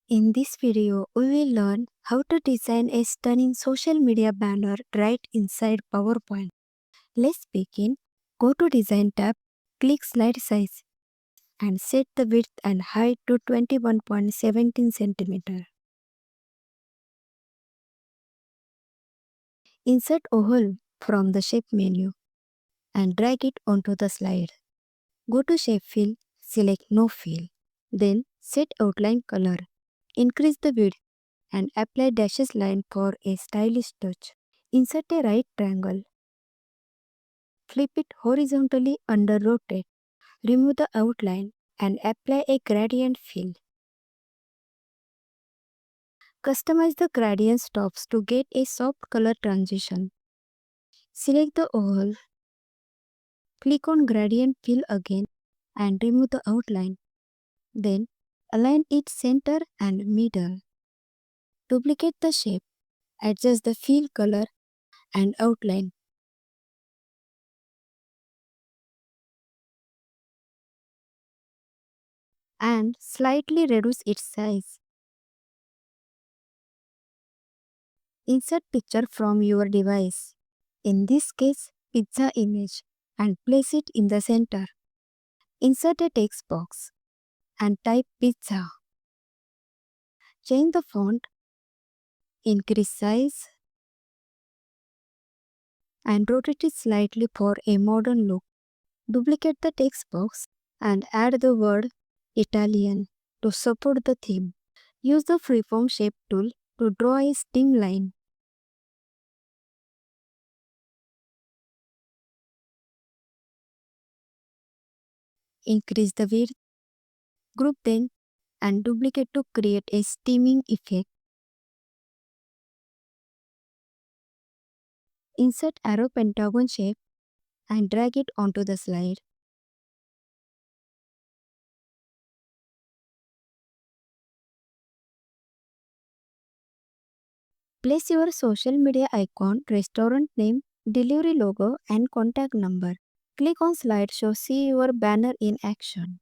In this video, we will learn how to design a stunning social media banner right inside PowerPoint. Let's begin. Go to Design tab, click Slide Size and set the width and height to 21.17 cm. Insert oval from the Shape menu and drag it onto the slide. Go to Shape Fill, select No Fill. Then set Outline Color. Increase the width and apply dashes line for a stylish touch. Insert a right triangle. Flip it horizontally under rotate. Remove the outline and apply a gradient fill. Customize the gradient stops to get a soft color transition. Select the oval. Click on gradient fill again and remove the outline. Then align its center and middle. Duplicate the shape. Adjust the fill color and outline. And slightly reduce its size. Insert picture from your device. In this case, pizza image, and place it in the center. Insert a text box and type pizza. Change the font, increase size, and rotate it slightly for a modern look. Duplicate the text box and add the word Italian to support the theme. Use the freeform shape tool to draw a streamline. Increase the width, group them, and duplicate to create a steaming effect. Insert arrow pentagon shape and drag it onto the slide. Place your social media icon, restaurant name, delivery logo, and contact number. Click on slideshow, see your banner in action.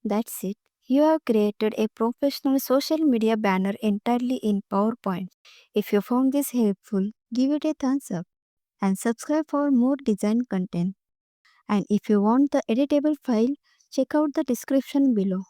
That's it. You have created a professional social media banner entirely in PowerPoint. If you found this helpful, give it a thumbs up and subscribe for more design content. And if you want the editable file, check out the description below.